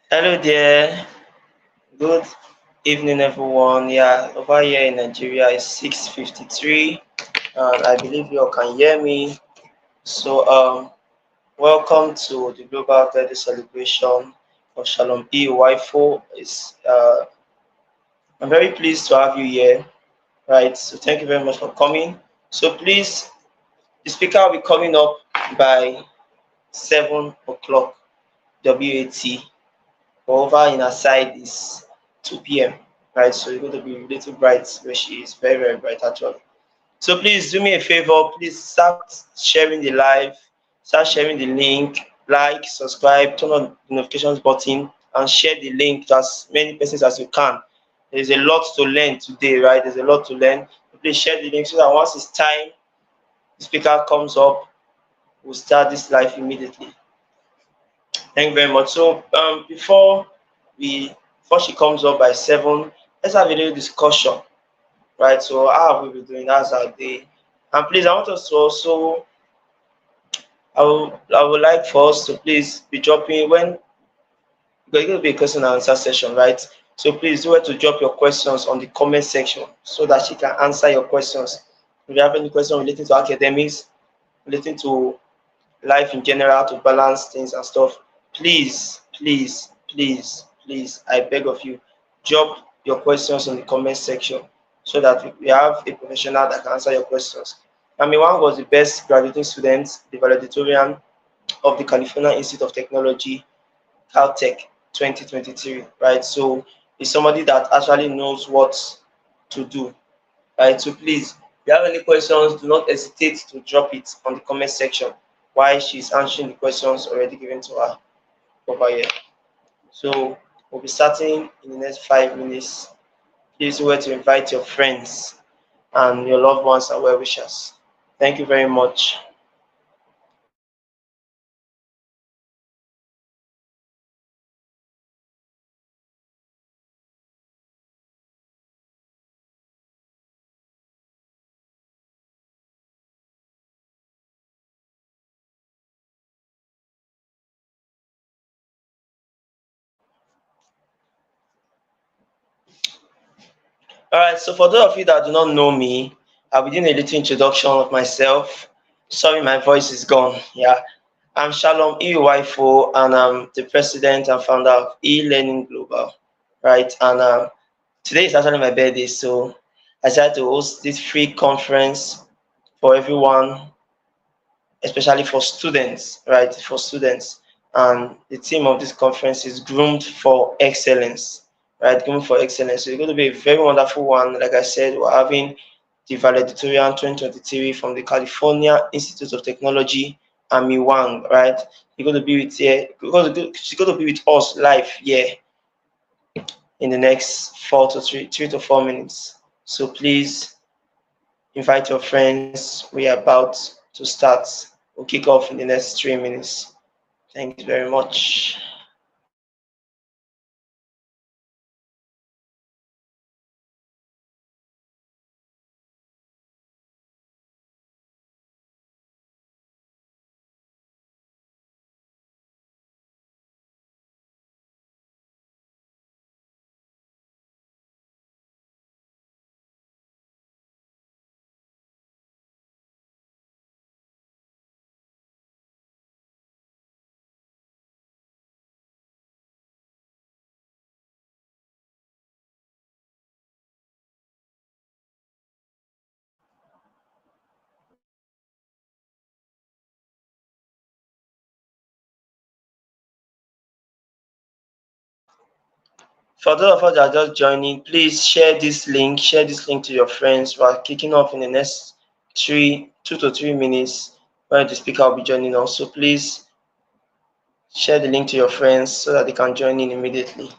Hello there. Good evening, everyone. Yeah, over here in Nigeria it's 6:53, and I believe you all can hear me. So, welcome to the Global Birthday celebration of Shalom E. Uwaifo. I'm very pleased to have you here. Right. So, thank you very much for coming. So, please, the speaker will be coming up by 7 o'clock WAT. Over in her side is 2 p.m. Right, so you're going to be a little bright where she is, very, very bright actually. So please do me a favor, please start sharing the live, start sharing the link, like, subscribe, turn on the notifications button, and share the link to as many persons as you can. There's a lot to learn today, right? There's a lot to learn. Please share the link so that once it's time, the speaker comes up, we'll start this live immediately. Thank you very much. So we before she comes up by 7, let's have a little discussion, right? So how have we been doing? That's our day. And please, I want us to also I would like for us to please be dropping when there's going to be a question and answer session, right? So please do it to drop your questions on the comment section so that she can answer your questions. If you have any question relating to academics, relating to life in general, to balance things and stuff, please, please, please, please, I beg of you, drop your questions in the comment section so that we have a professional that can answer your questions. I mean, Wang was the best graduating student, the valedictorian of the California Institute of Technology, Caltech 2023, right? So he's somebody that actually knows what to do, right? So please, if you have any questions, do not hesitate to drop it on the comment section while she's answering the questions already given to her over here. So we'll be starting in the next 5 minutes. Please wait to invite your friends and your loved ones and well wishers. Thank you very much. All right, so for those of you that do not know me, I'll be doing a little introduction of myself. Sorry, my voice is gone. Yeah, I'm Shalom E. Uwaifo, and I'm the president and founder of e-learning global. Right, and today is actually my birthday, so I decided to host this free conference for everyone, especially for students, right? For students. And the theme of this conference is Groomed for Excellence, right? Groomed for Excellence. So it's going to be a very wonderful one. Like I said, we're having the Valedictorian 2023 from the California Institute of Technology, Ami Wang, right? You're going to be with here, she's going to be with us live here in the next 3 to 4 minutes. So please invite your friends. We are about to start. We'll kick off in the next 3 minutes. Thanks very much. For those of us that are just joining, please share this link to your friends. We're kicking off in the next 2 to 3 minutes where the speaker will be joining us. So please share the link to your friends so that they can join in immediately.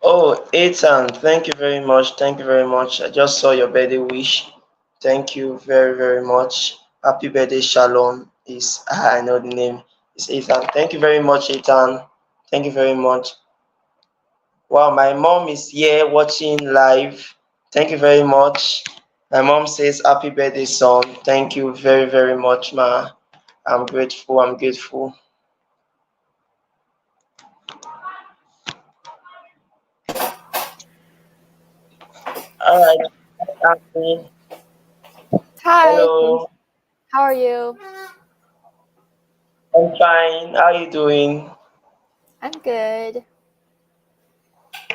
Oh, Ethan, thank you very much. Thank you very much. I just saw your birthday wish. Thank you very, very much. Happy birthday, Shalom. Is I know the name is Ethan. Thank you very much, Ethan. Thank you very much. Wow, my mom is here watching live. Thank you very much. My mom says happy birthday, son. Thank you very, very much, ma. I'm grateful. I'm grateful. All right. Anthony. Hi, Hello. how are you? I'm fine. How are you doing? I'm good.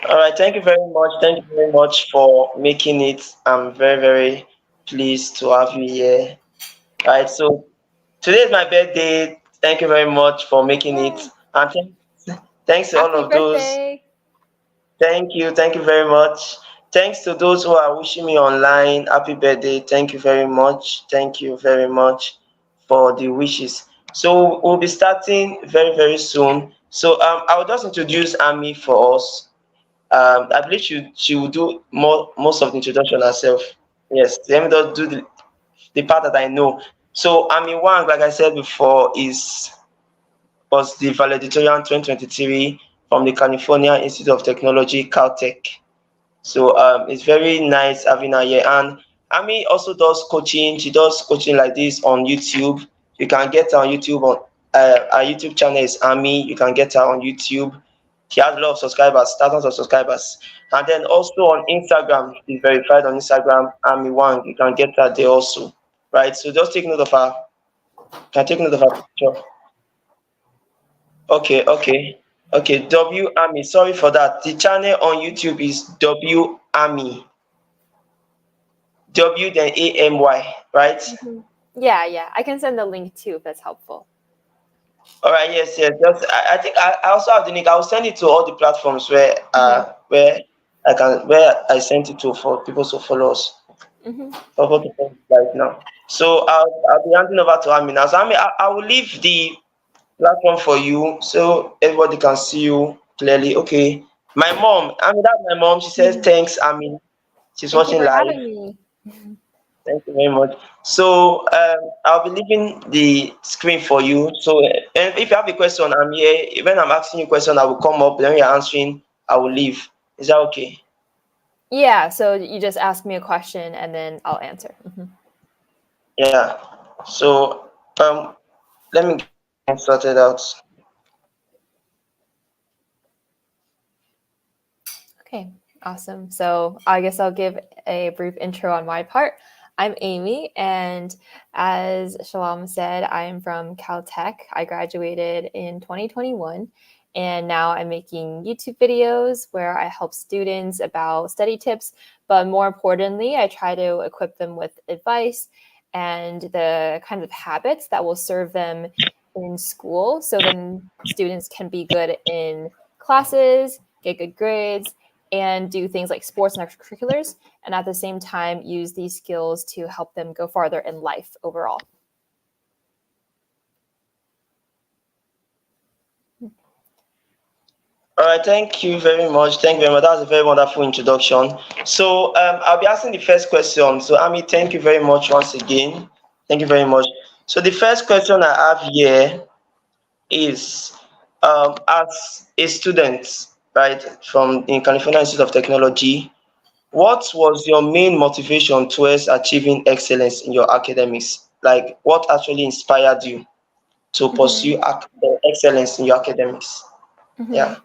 All right. Thank you very much. Thank you very much for making it. I'm very, very pleased to have you here. All right. So today is my birthday. Thank you very much for making it. Yay. And thanks to all Happy of those. birthday. Thank you. Thank you very much. Thanks to those who are wishing me online. Happy birthday. Thank you very much. Thank you very much for the wishes. So we'll be starting very, very soon. So I will just introduce Ami for us. I believe she will do most of the introduction herself. Yes, let me just do the part that I know. So Ami Wang, like I said before, is was the Valedictorian 2023 from the California Institute of Technology, Caltech. So it's very nice having her here. And Ami also does coaching. She does coaching like this on YouTube. You can get her on YouTube on our YouTube channel is Ami. You can get her on YouTube. She has a lot of subscribers, thousands of subscribers. And then also on Instagram, she's verified on Instagram, Ami Wang. You can get her there also. Right. So just take note of her. You can take note of her picture. Okay, okay. Okay, W Ami. Sorry for that. The channel on YouTube is W Ami. W then AMY, right? Yeah. I can send the link too if that's helpful. All right, yes, yes. Just I think I also have the link. I'll send it to all the platforms hmm where I sent it to for people to follow us. hmm For people to follow us right now. So I'll be handing over to Ami now. So Ami, I will leave the platform for you so everybody can see you clearly. Okay. My mom, Ami, that's my mom. She says thanks, Ami. She's Thank you watching for live. having me. Thank you very much. So I'll be leaving the screen for you. So and if you have a question, I'm here. When I'm asking you a question, I will come up. Then when you're answering, I will leave. Is that okay? Yeah, so you just ask me a question and then I'll answer. Yeah. So let me get started out. Okay, awesome. So I guess I'll give a brief intro on my part. I'm Amy, and as Shalom said, I'm from Caltech. I graduated in 2021, and now I'm making YouTube videos where I help students about study tips, but more importantly, I try to equip them with advice and the kind of habits that will serve them in school so then students can be good in classes, get good grades, and do things like sports and extracurriculars, and at the same time use these skills to help them go farther in life overall. All right. Thank you very much. Thank you very much. That was a very wonderful introduction. So I'll be asking the first question. So Ami, thank you very much once again. Thank you very much. So the first question I have here is as a student, right, from in California Institute of Technology, what was your main motivation towards achieving excellence in your academics? Like, what actually inspired you to Mm-hmm. pursue excellence in your academics? Mm-hmm. Yeah.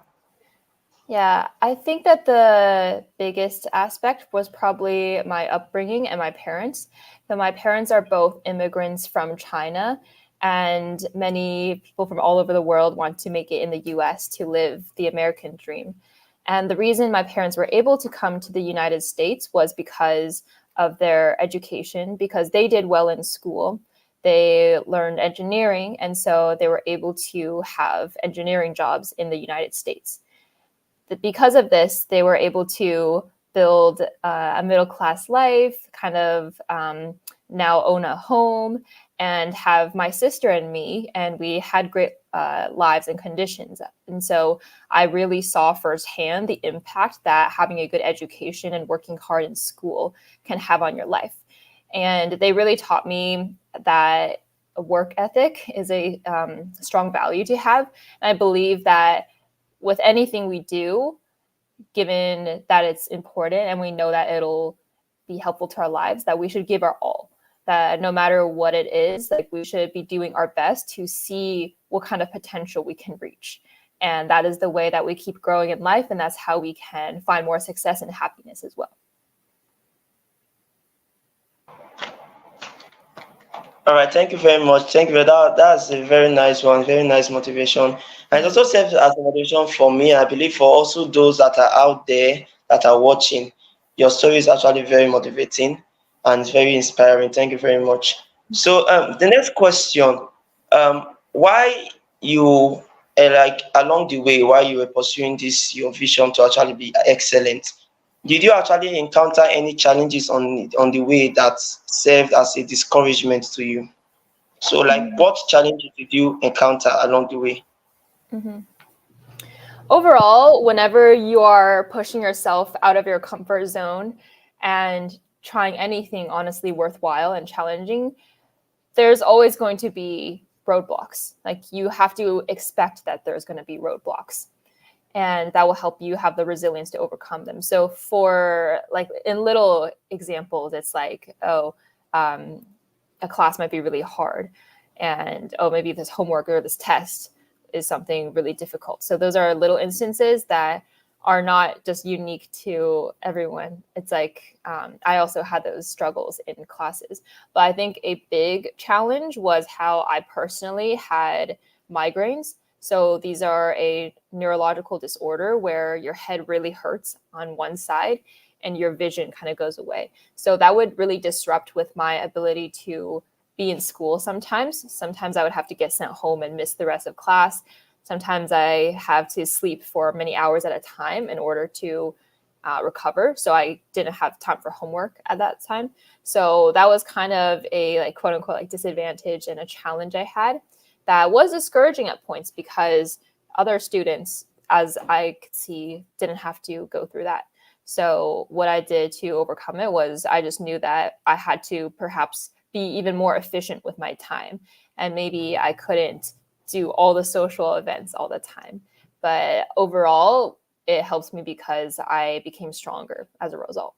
Yeah, I think that the biggest aspect was probably my upbringing and my parents. So my parents are both immigrants from China, and many people from all over the world want to make it in the US to live the American dream. And the reason my parents were able to come to the United States was because of their education, because they did well in school. They learned engineering, and so they were able to have engineering jobs in the United States. Because of this, they were able to build a middle class life, kind of now own a home, and have my sister and me. And we had great lives and conditions. And so I really saw firsthand the impact that having a good education and working hard in school can have on your life. And they really taught me that a work ethic is a strong value to have. And I believe that with anything we do, given that it's important and we know that it'll be helpful to our lives, that we should give our all. That no matter what it is, like we should be doing our best to see what kind of potential we can reach. And that is the way that we keep growing in life. And that's how we can find more success and happiness as well. All right, thank you very much. Thank you. That's a very nice one, very nice motivation. And it also serves as a motivation for me. I believe for also those that are out there that are watching. Your story is actually very motivating and very inspiring. Thank you very much. So the next question, why you like along the way while you were pursuing this your vision to actually be excellent, did you actually encounter any challenges on the way that served as a discouragement to you? So like what challenges did you encounter along the way? Mm-hmm. Overall, whenever you are pushing yourself out of your comfort zone and trying anything honestly worthwhile and challenging, there's always going to be roadblocks. Like you have to expect that there's going to be roadblocks, and that will help you have the resilience to overcome them. So for like in little examples, it's like, a class might be really hard, and maybe this homework or this test is something really difficult. So those are little instances that are not just unique to everyone. It's like I also had those struggles in classes. But I think a big challenge was how I personally had migraines. So these are a neurological disorder where your head really hurts on one side and your vision kind of goes away. So that would really disrupt with my ability to be in school sometimes. Sometimes I would have to get sent home and miss the rest of class. Sometimes I have to sleep for many hours at a time in order to recover. So I didn't have time for homework at that time. So that was kind of a like quote unquote like disadvantage and a challenge I had that was discouraging at points because other students, as I could see, didn't have to go through that. So what I did to overcome it was I just knew that I had to perhaps be even more efficient with my time. And maybe I couldn't do all the social events all the time. But overall, it helps me because I became stronger as a result.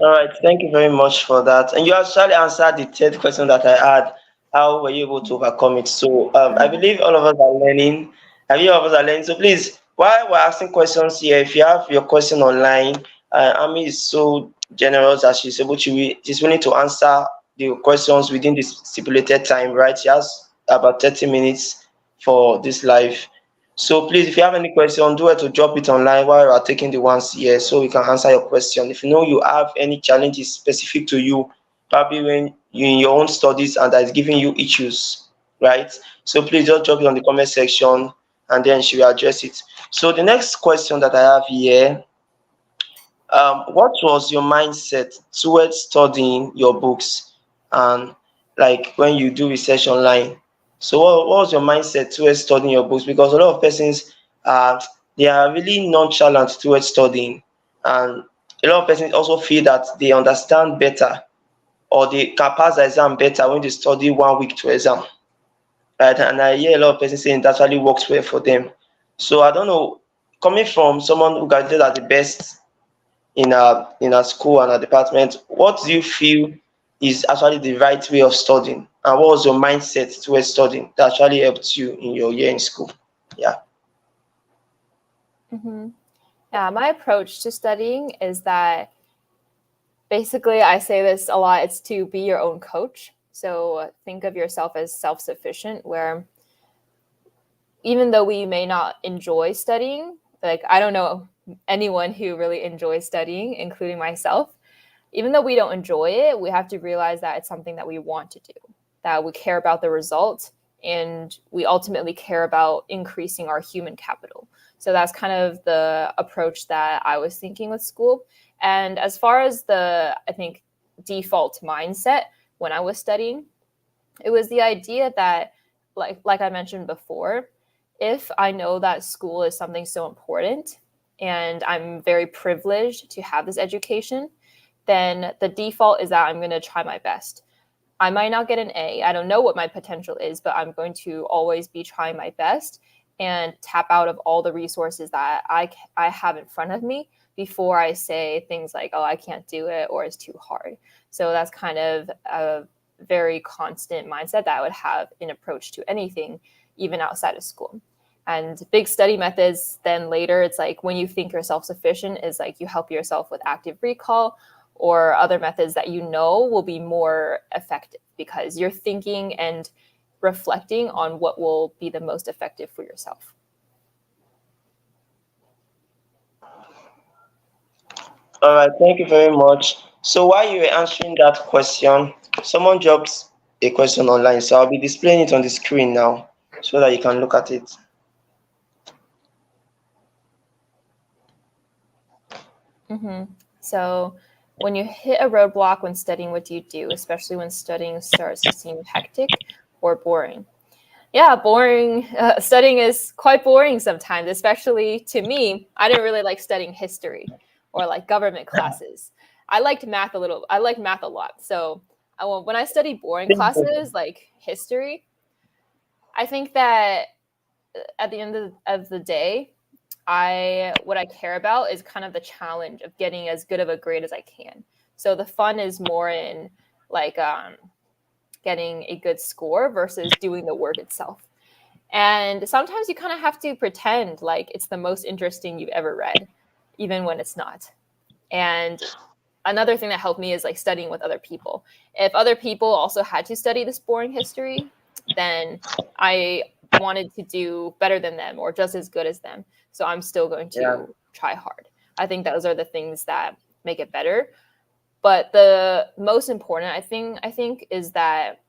All right, thank you very much for that. And you actually answered the third question that I had. How were you able to overcome it? So I believe all of us are learning. I believe all of us are learning. So please, while we're asking questions here, if you have your question online, Ami is so generous that she's willing to answer the questions within this stipulated time, right? She has about 30 minutes for this live. So please, if you have any question, do it to drop it online while you are taking the ones here so we can answer your question. If you know you have any challenges specific to you, probably when you in your own studies and that is giving you issues, right? So please just drop it on the comment section and then she will address it. So the next question that I have here, what was your mindset towards studying your books and like when you do research online? So what was your mindset towards studying your books? Because a lot of persons they are really nonchalant towards studying, and a lot of persons also feel that they understand better or they can pass the exam better when they study 1 week to exam, right? And I hear a lot of persons saying that actually works well for them. So I don't know, coming from someone who graduated at the best in a school and a department, what do you feel is actually the right way of studying, and what was your mindset towards studying that actually helped you in your year in school? Yeah. Mm-hmm. Yeah, my approach to studying is that basically I say this a lot, it's to be your own coach. So think of yourself as self-sufficient, where even though we may not enjoy studying, like I don't know anyone who really enjoys studying, including myself, even though we don't enjoy it, we have to realize that it's something that we want to do, that we care about the result, and we ultimately care about increasing our human capital. So that's kind of the approach that I was thinking with school. And as far as I think default mindset when I was studying. It was the idea that, like I mentioned before, if I know that school is something so important and I'm very privileged to have this education, then the default is that I'm going to try my best. I might not get an A. I don't know what my potential is, but I'm going to always be trying my best and tap out of all the resources that I have in front of me before I say things like, oh, I can't do it or it's too hard. So that's kind of a very constant mindset that I would have in approach to anything, even outside of school. And big study methods, then later, it's like when you think you're self-sufficient, is like you help yourself with active recall or other methods that you know will be more effective because you're thinking and reflecting on what will be the most effective for yourself. All right, thank you very much. So while you were answering that question, someone dropped a question online. So I'll be displaying it on the screen now so that you can look at it. So when you hit a roadblock when studying, what do you do, especially when studying starts to seem hectic or boring? Yeah, boring. Studying is quite boring sometimes, especially to me. I didn't really like studying history or like government classes. I liked math a little. I like math a lot. So when I study boring classes like history, I think that at the end of the day, what I care about is kind of the challenge of getting as good of a grade as I can. So the fun is more in like getting a good score versus doing the work itself. And sometimes you kind of have to pretend like it's the most interesting you've ever read, even when it's not. And another thing that helped me is like studying with other people. If other people also had to study this boring history, then I wanted to do better than them or just as good as them. So I'm still going to try hard. I think those are the things that make it better. But the most important, I think, is that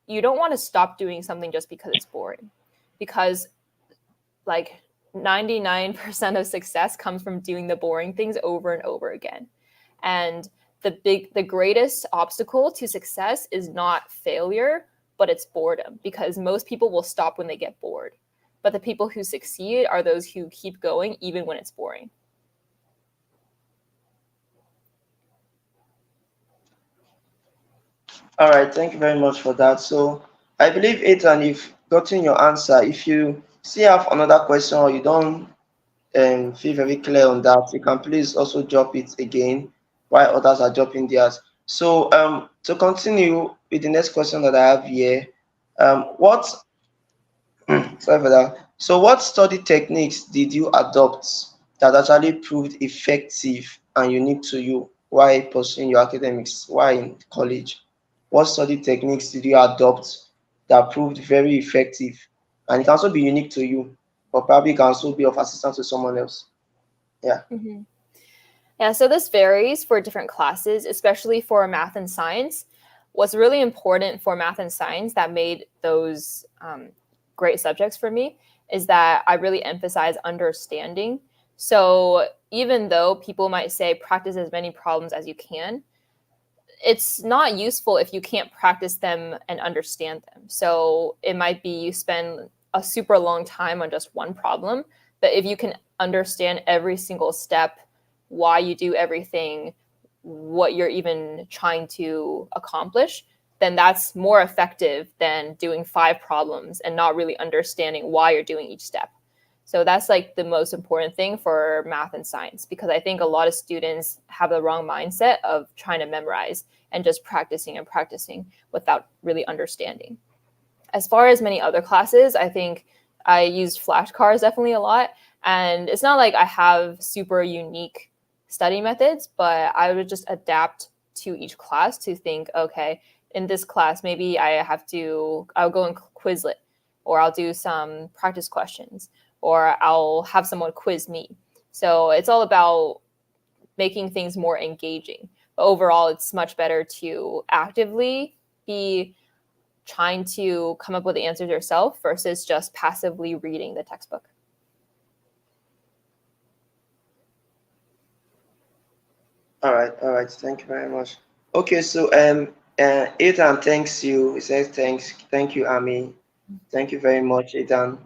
you don't want to stop doing something just because it's boring. Because like 99% of success comes from doing the boring things over and over again. And the greatest obstacle to success is not failure, but it's boredom, because most people will stop when they get bored. But the people who succeed are those who keep going even when it's boring. All right, thank you very much for that. So I believe, Ethan, you've gotten your answer. If you still have another question or you don't feel very clear on that, you can please also drop it again while others are dropping theirs. So to continue with the next question that I have here, what sorry for that. So what study techniques did you adopt that actually proved effective and unique to you while pursuing your academics while in college? What study techniques did you adopt that proved very effective and it can also be unique to you, but probably can also be of assistance to someone else? Yeah. Mm-hmm. Yeah, so this varies for different classes, especially for math and science. What's really important for math and science that made those great subjects for me is that I really emphasize understanding. So even though people might say practice as many problems as you can, it's not useful if you can't practice them and understand them. So it might be you spend a super long time on just one problem, but if you can understand every single step, why you do everything, what you're even trying to accomplish, then that's more effective than doing 5 problems and not really understanding why you're doing each step. So that's like the most important thing for math and science, because I think a lot of students have the wrong mindset of trying to memorize and just practicing and practicing without really understanding. As far as many other classes, I think I used flashcards definitely a lot. And it's not like I have super unique study methods, but I would just adapt to each class to think, okay, in this class, maybe I'll go in Quizlet, or I'll do some practice questions, or I'll have someone quiz me. So it's all about making things more engaging. But overall, it's much better to actively be trying to come up with the answers yourself versus just passively reading the textbook. All right. Thank you very much. Okay, so Ethan thanks you. He says thank you, Ami. Thank you very much, Ethan.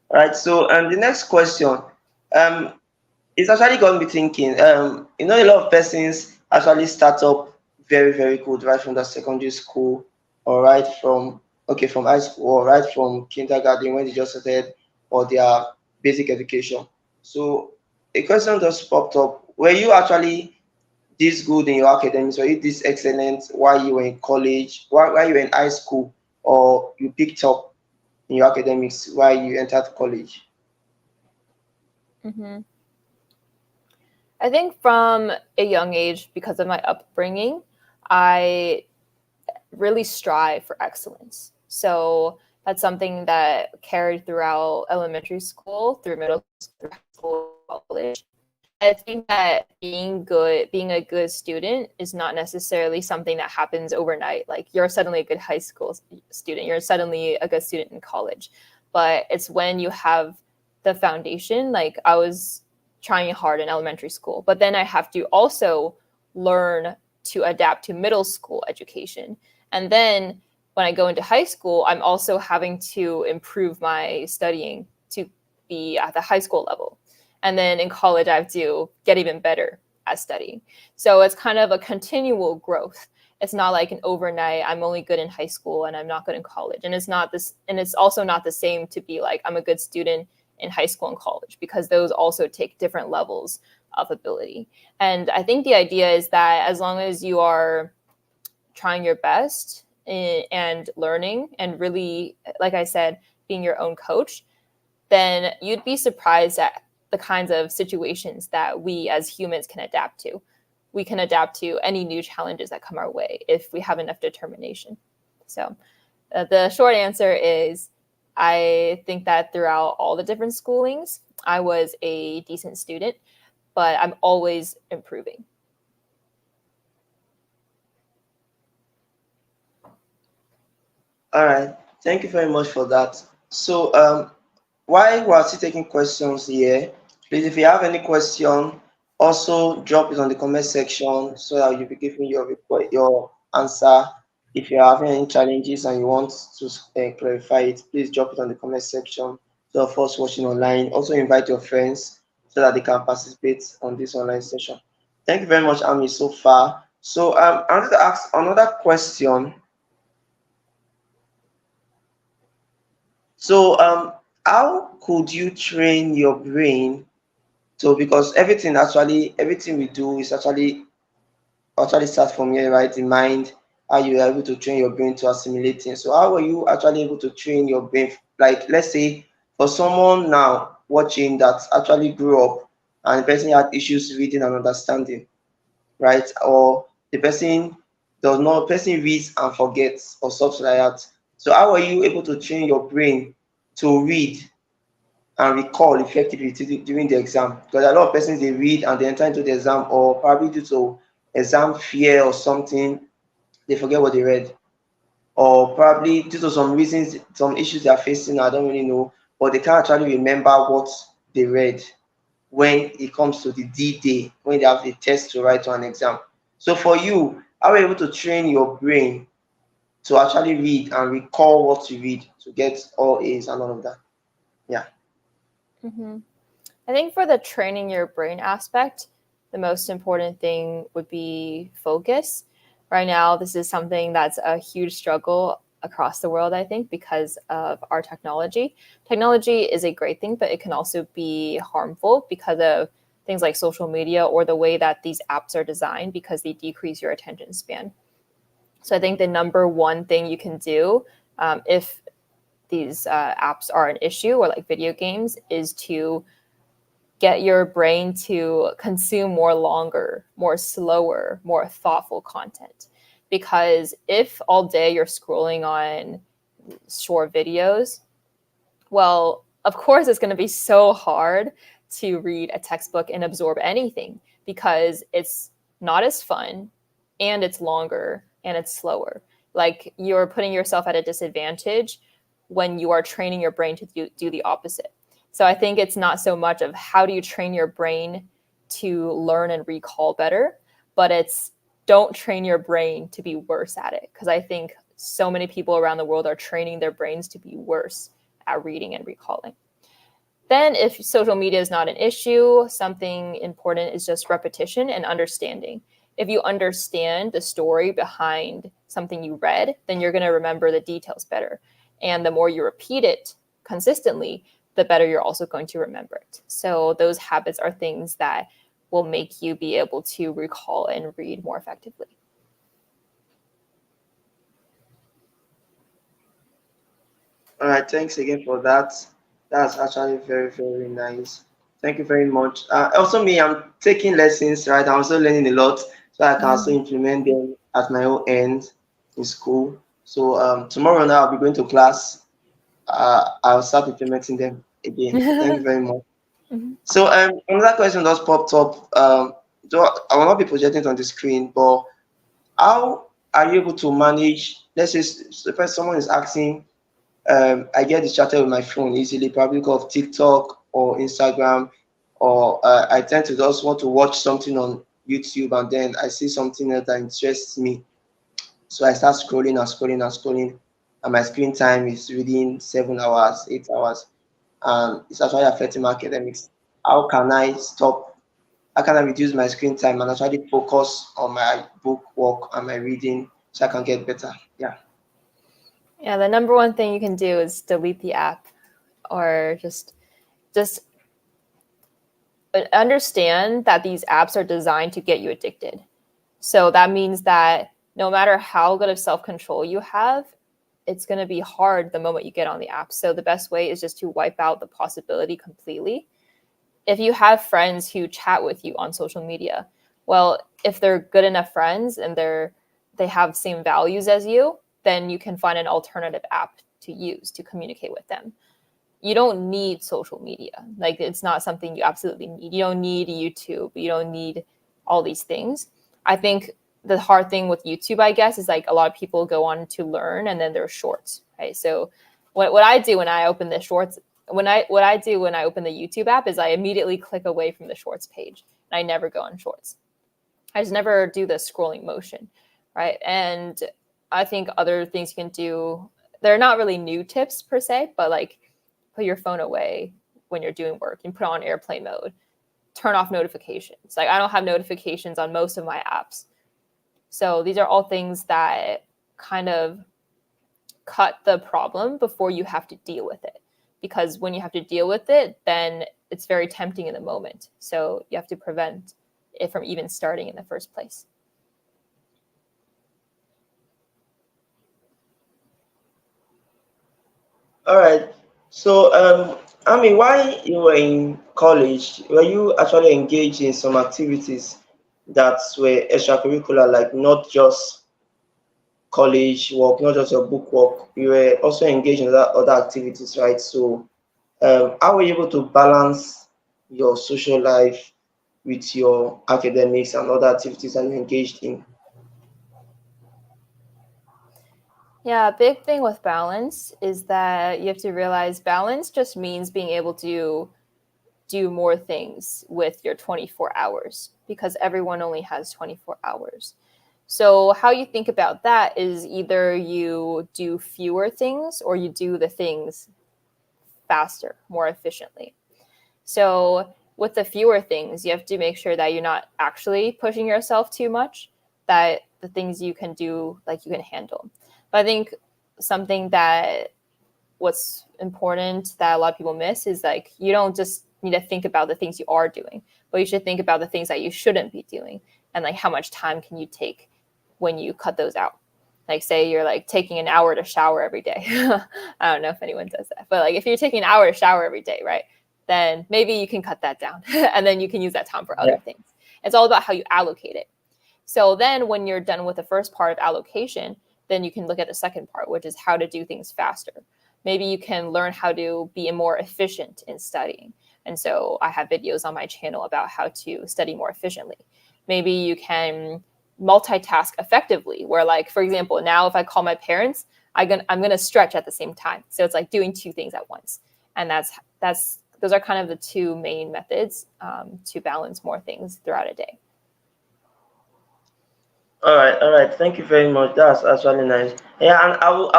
All right, so the next question, um, it's actually got me thinking. A lot of persons actually start up very, very good right from the secondary school, or right from from high school, or right from kindergarten when they just started, or their basic education. So a question just popped up: were you actually this good in your academics? Were you this excellent while you were in college, while you were in high school, or you picked up in your academics while you entered college? Hmm. I think from a young age, because of my upbringing, I really strive for excellence. So that's something that carried throughout elementary school, through middle school, through high school, college. I think that being a good student is not necessarily something that happens overnight. Like you're suddenly a good high school student, you're suddenly a good student in college. But it's when you have the foundation, like I was trying hard in elementary school, but then I have to also learn to adapt to middle school education. And then when I go into high school, I'm also having to improve my studying to be at the high school level. And then in college, I have to get even better at studying. So it's kind of a continual growth. It's not like an overnight, I'm only good in high school and I'm not good in college. And it's not this, and it's also not the same to be like, I'm a good student in high school and college, because those also take different levels of ability. And I think the idea is that as long as you are trying your best and learning and really, like I said, being your own coach, then you'd be surprised at the kinds of situations that we as humans can adapt to. We can adapt to any new challenges that come our way if we have enough determination. So the short answer is I think that throughout all the different schoolings, I was a decent student, but I'm always improving. All right, thank you very much for that. So, while we're still taking questions here, please, if you have any question, also drop it on the comment section so that you'll be giving your answer. If you're having any challenges and you want to clarify it, please drop it on the comment section. So, of us watching online, also invite your friends so that they can participate on this online session. Thank you very much, Ami, so far. So, I wanted to ask another question. So, how could you train your brain? So, because everything we do is actually starts from here, right? The mind, how you are able to train your brain to assimilate things. So, how were you actually able to train your brain? Like, let's say, for someone now watching that actually grew up and the person had issues reading and understanding, right? Or the person reads and forgets or something like that. So, how are you able to train your brain to read and recall effectively during the exam? Because a lot of persons, they read and they enter into the exam, or probably due to exam fear or something, they forget what they read, or probably due to some reasons, some issues they are facing, I don't really know, but they can't actually remember what they read when it comes to the D-Day, when they have the test to write to an exam. So for you, how are you able to train your brain to actually read and recall what you read to get all A's and all of that? Yeah. Mm-hmm. I think for the training your brain aspect, the most important thing would be focus. Right now, this is something that's a huge struggle across the world, I think, because of our technology. Technology is a great thing, but it can also be harmful because of things like social media or the way that these apps are designed, because they decrease your attention span. So I think the number one thing you can do, if these apps are an issue, or like video games, is to get your brain to consume more longer, more slower, more thoughtful content. Because if all day you're scrolling on short videos, well, of course, it's going to be so hard to read a textbook and absorb anything, because it's not as fun and it's longer and it's slower. Like you're putting yourself at a disadvantage when you are training your brain to do the opposite. So I think it's not so much of how do you train your brain to learn and recall better, but it's don't train your brain to be worse at it, because I think so many people around the world are training their brains to be worse at reading and recalling. Then if social media is not an issue, something important is just repetition and understanding. If you understand the story behind something you read, then you're going to remember the details better. And the more you repeat it consistently, the better you're also going to remember it. So those habits are things that will make you be able to recall and read more effectively. All right, thanks again for that. That's actually very, very nice. Thank you very much. Also, me, I'm taking lessons, right? I'm also learning a lot, so I can also implement them at my own end in school. So tomorrow now I'll be going to class. I'll start implementing them again. Thank you very much. So another question just popped up. I will not be projecting it on the screen, but how are you able to manage? Let's say suppose someone is asking, I get distracted with my phone easily, probably because of TikTok or Instagram, or I tend to just want to watch something on YouTube and then I see something else that interests me. So I start scrolling and scrolling and scrolling, and my screen time is within 7 hours, 8 hours, and it's actually affecting my academics. How can I stop? How can I reduce my screen time and actually focus on my book work and my reading so I can get better? Yeah. Yeah, the number one thing you can do is delete the app, or just understand that these apps are designed to get you addicted. So that means that no matter how good of self-control you have, it's going to be hard the moment you get on the app. So the best way is just to wipe out the possibility completely. If you have friends who chat with you on social media, well, if they're good enough friends and they have same values as you, then you can find an alternative app to use to communicate with them. You don't need social media. Like, it's not something you absolutely need. You don't need YouTube. You don't need all these things. I think the hard thing with YouTube, I guess, is like a lot of people go on to learn and then there's shorts, right? So what I do when I open the shorts, when I open the YouTube app is I immediately click away from the shorts page and I never go on shorts. I just never do the scrolling motion, right? And I think other things you can do, they're not really new tips per se, but like put your phone away when you're doing work and put on airplane mode, turn off notifications. Like, I don't have notifications on most of my apps. So these are all things that kind of cut the problem before you have to deal with it. Because when you have to deal with it, then it's very tempting in the moment. So you have to prevent it from even starting in the first place. All right. So, I mean, while you were in college, were you actually engaged in some activities that were extracurricular, like not just college work, not just your book work? You were also engaged in other activities, right? So, how were you able to balance your social life with your academics and other activities that you engaged in? Yeah, a big thing with balance is that you have to realize balance just means being able to do more things with your 24 hours, because everyone only has 24 hours. So how you think about that is either you do fewer things or you do the things faster, more efficiently. So with the fewer things, you have to make sure that you're not actually pushing yourself too much, that the things you can do, like, you can handle. But I think something that what's important that a lot of people miss is, like, you don't just need to think about the things you are doing, but you should think about the things that you shouldn't be doing, and like how much time can you take when you cut those out. Like, say you're like taking an hour to shower every day. I don't know if anyone does that, but like if you're taking an hour to shower every day, right, then maybe you can cut that down and then you can use that time for other things. It's all about how you allocate it. So then when you're done with the first part of allocation, then you can look at the second part, which is how to do things faster. Maybe you can learn how to be more efficient in studying. And so I have videos on my channel about how to study more efficiently. Maybe you can multitask effectively, where, like, for example, now if I call my parents, I'm gonna stretch at the same time. So it's like doing two things at once. And those are kind of the two main methods to balance more things throughout a day. All right. Thank you very much. That's actually nice. Yeah, and I will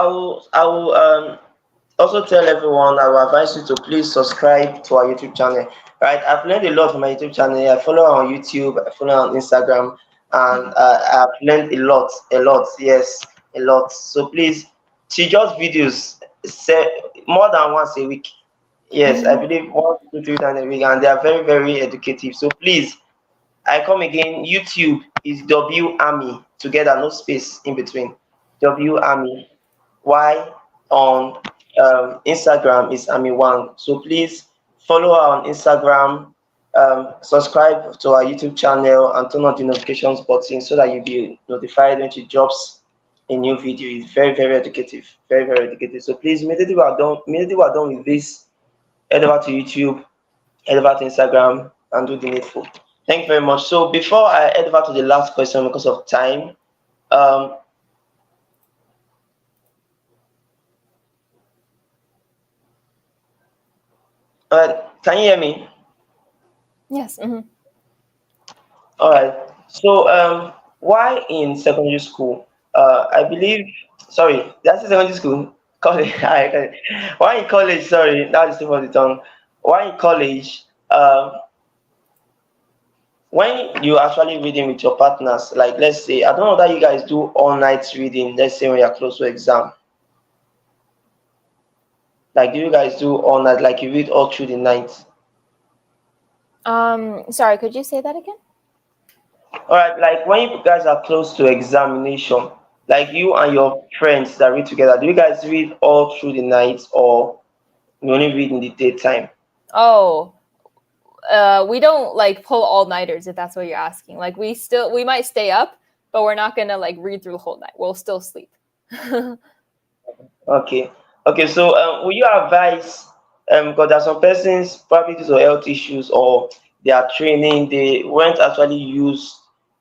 also tell everyone, I will advise you to please subscribe to our YouTube channel. Right, I've learned a lot from my YouTube channel. I follow her on YouTube, I follow her on Instagram, and I've learned a lot. Yes, a lot. So please, she does videos more than once a week. Yes, I believe 1 to 3 times a week, and they are very, very educative. So please, I come again. YouTube is W Army together, no space in between. W Army. Why on Instagram is Army Wang. So please follow her on Instagram, subscribe to our YouTube channel, and turn on the notifications button so that you'll be notified when she drops a new video. It's very, very educative. Very, very educative. So please, immediately we're done with this, head over to YouTube, head over to Instagram, and do the needful. Thank you very much. So before I head over to the last question because of time, um, can you hear me? Yes. All right. So why in secondary school? I believe. Sorry, that's secondary school. College. Why in college? Sorry, that is tip of the tongue. Why in college? When you actually reading with your partners, like let's say, I don't know that you guys do all night reading. Let's say when you're close to exam. Like, do you guys do all night? Like, you read all through the night? Sorry, could you say that again? All right. Like, when you guys are close to examination, like you and your friends that read together, do you guys read all through the night, or you only read in the daytime? Oh, we don't like pull all-nighters, if that's what you're asking. Like we might stay up, but we're not gonna like read through the whole night. We'll still sleep. Okay. Okay. So, will you advise? Because there are some persons probably due to health issues or their training, they weren't actually used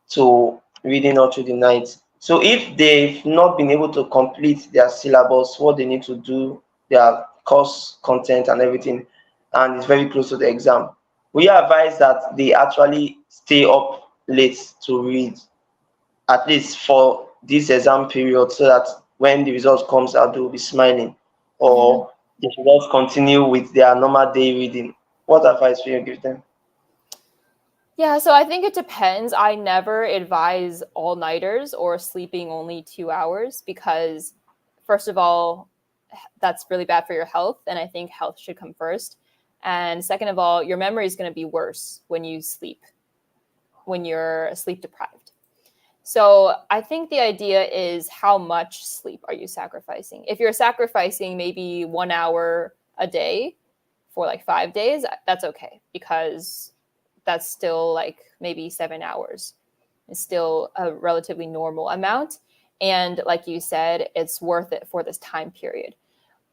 to reading all through the night. So, if they've not been able to complete their syllabus, what they need to do, their course content and everything, and it's very close to the exam, will you advise that they actually stay up late to read, at least for this exam period, so that when the results comes out they will be smiling, or they should just continue with their normal day reading? What advice will you give them? Yeah, so I think it depends. I never advise all-nighters or sleeping only 2 hours because, first of all, that's really bad for your health, and I think health should come first. And second of all, your memory is going to be worse when you sleep, when you're sleep deprived. So I think the idea is how much sleep are you sacrificing? If you're sacrificing maybe 1 hour a day for like 5 days, that's okay because that's still like maybe 7 hours. It's still a relatively normal amount. And like you said, it's worth it for this time period.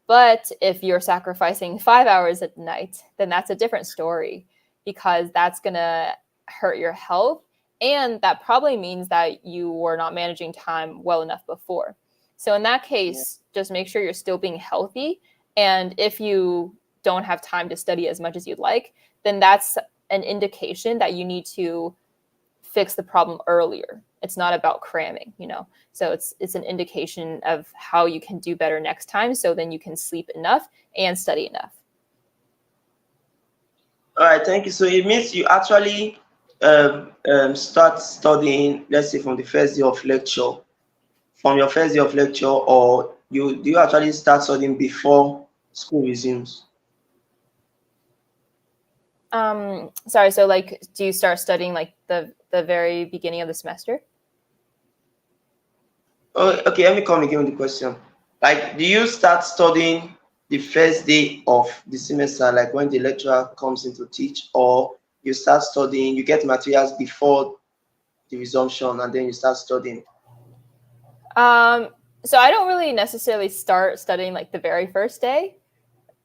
But if you're sacrificing 5 hours at night, then that's a different story because that's going to hurt your health. And that probably means that you were not managing time well enough before. So, in that case, just make sure you're still being healthy. And if you don't have time to study as much as you'd like, then that's an indication that you need to fix the problem earlier. It's not about cramming. So it's an indication of how you can do better next time so then you can sleep enough and study enough. All right, thank you. So it means you actually start studying, let's say from the first day of lecture, from your first day of lecture, or you actually start studying before school resumes? Sorry, so like do you start studying like the very beginning of the semester? Oh, okay, let me come again with the question. Like, do you start studying the first day of the semester, like when the lecturer comes in to teach, or you start studying, you get materials before the resumption, and then you start studying? Um, so I don't really necessarily start studying like the very first day.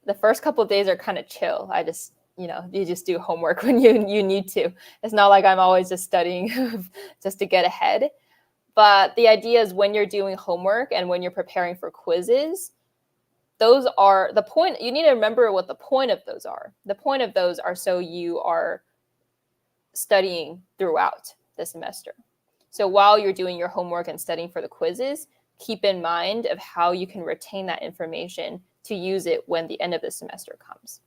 The first couple of days are kind of chill. I just you just do homework when you need to. It's not like I'm always just studying just to get ahead. But the idea is when you're doing homework and when you're preparing for quizzes, those are the point. You need to remember what the point of those are. The point of those are so you are studying throughout the semester. So while you're doing your homework and studying for the quizzes, keep in mind of how you can retain that information to use it when the end of the semester comes.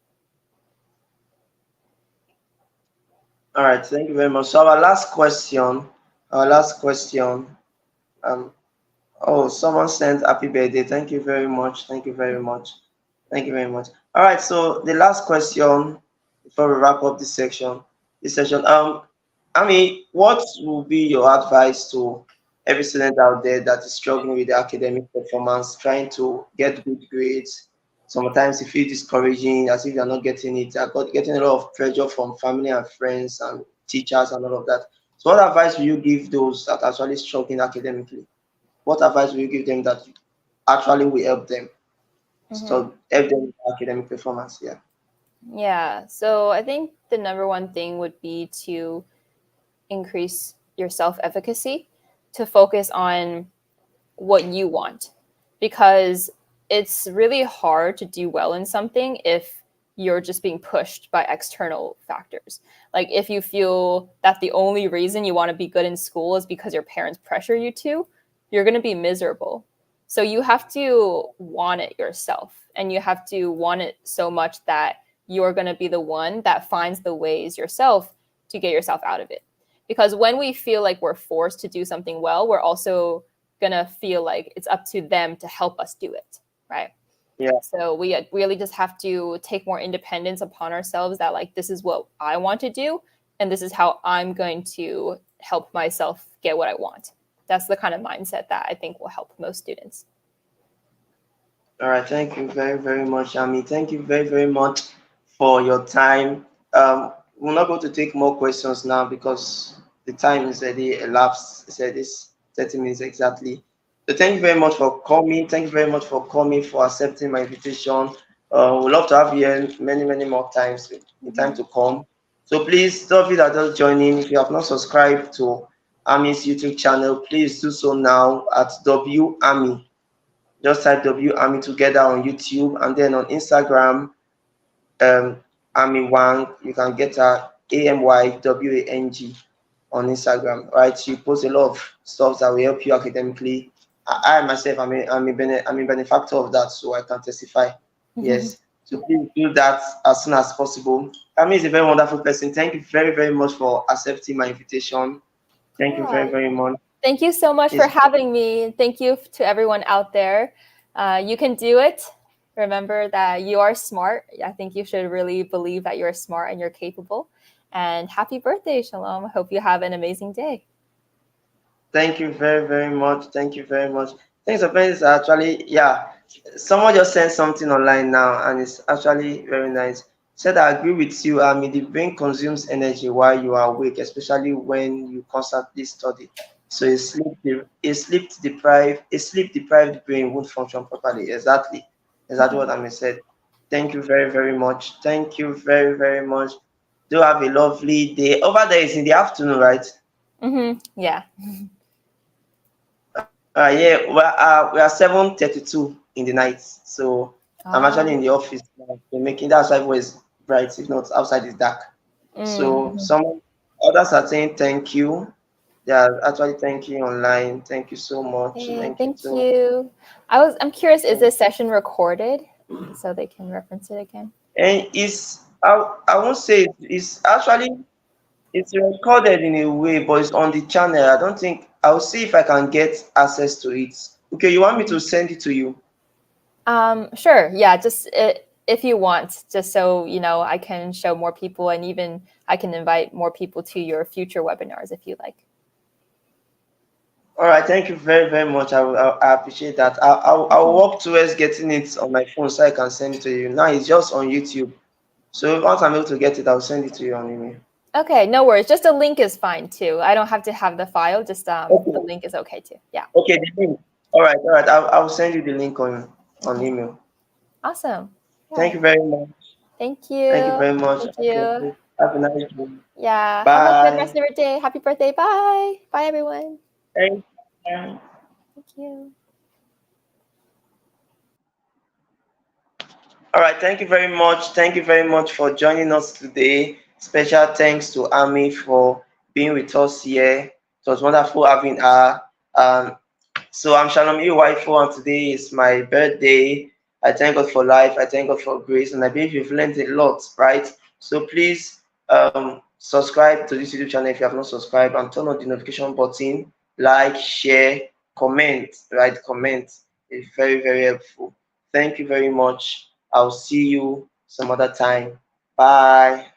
All right, thank you very much. So our last question, um, oh, someone sent happy birthday. Thank you very much. Thank you very much. Thank you very much. All right, so the last question before we wrap up this session, what will be your advice to every student out there that is struggling with their academic performance, trying to get good grades? Sometimes you feel discouraging, as if you're not getting it. You're getting a lot of pressure from family and friends and teachers and all of that. So, what advice will you give those that are actually struggling academically? What advice will you give them that actually will help them? So help them with academic performance. Yeah. Yeah. So I think the number one thing would be to increase your self-efficacy, to focus on what you want, because it's really hard to do well in something if you're just being pushed by external factors. Like if you feel that the only reason you want to be good in school is because your parents pressure you to, you're going to be miserable. So you have to want it yourself, and you have to want it so much that you're going to be the one that finds the ways yourself to get yourself out of it. Because when we feel like we're forced to do something well, we're also gonna feel like it's up to them to help us do it, right? Yeah. So we really just have to take more independence upon ourselves, that like, this is what I want to do, and this is how I'm going to help myself get what I want. That's the kind of mindset that I think will help most students. All right. Thank you very, very much, Ami. Thank you very, very much for your time. We're not going to take more questions now because the time is already elapsed. It said this 30 minutes exactly. So thank you very much for coming. Thank you very much for coming, for accepting my invitation. We'd love to have you here many, many more times in time to come. So please, those of you that are just joining, if you have not subscribed to Ami's YouTube channel, please do so now at W Ami. Just type W Ami together on YouTube, and then on Instagram, Ami Wang. You can get her AMYWANG on Instagram. Right? She posts a lot of stuff that will help you academically. I myself, I'm a benefactor of that, so I can testify. Yes. So please do that as soon as possible. Ami is a very wonderful person. Thank you very, very much for accepting my invitation. Thank you very, very much. Thank you so much for having me. Thank you to everyone out there. You can do it. Remember that you are smart. I think you should really believe that you're smart and you're capable. And happy birthday, Shalom. I hope you have an amazing day. Thank you very, very much. Thank you very much. Thanks, friends. Actually, yeah, someone just sent something online now, and it's actually very nice. Said, I agree with you. I mean, the brain consumes energy while you are awake, especially when you constantly study. So a sleep deprived brain won't function properly. Exactly what I said. Thank you very, very much. Thank you very, very much. Do have a lovely day. Over there is in the afternoon, right? Yeah. Yeah, we are 7:32 in the night, so I'm actually in the office now. So making that's why it was bright. If not, outside is dark. So some others are saying thank you. They are actually thanking online. Thank you so much. Hey, Thank you. you. I'm curious, is this session recorded so they can reference it again? And I won't say it's recorded in a way, but it's on the channel. I don't think I'll see if I can get access to it. Okay, you want me to send it to you? Sure. Yeah, just if you want, just so you know, I can show more people, and even I can invite more people to your future webinars if you like. All right, thank you very, very much. I appreciate that. I'll work towards getting it on my phone so I can send it to you. Now it's just on YouTube. So once I'm able to get it, I'll send it to you on email. Okay, no worries. Just a link is fine too. I don't have to have the file. Just Okay. The link is okay too. Yeah. Okay, the link. All right. I'll send you the link on email. Awesome. Yeah. Thank you very much. Thank you. Thank you very much. Thank you. Have a nice day. Yeah. Bye. Have a good rest of your day. Happy birthday. Bye. Bye, everyone. Thank you. Thank you. All right. Thank you very much. Thank you very much for joining us today. Special thanks to Ami for being with us here. It was wonderful having her. So I'm Shalom E, Uwaifo, and today is my birthday. I thank God for life. I thank God for grace, and I believe you've learned a lot, right? So please subscribe to this YouTube channel if you have not subscribed, and turn on the notification button. Like, share, comment, right? Comment is very, very helpful. Thank you very much. I'll see you some other time. Bye.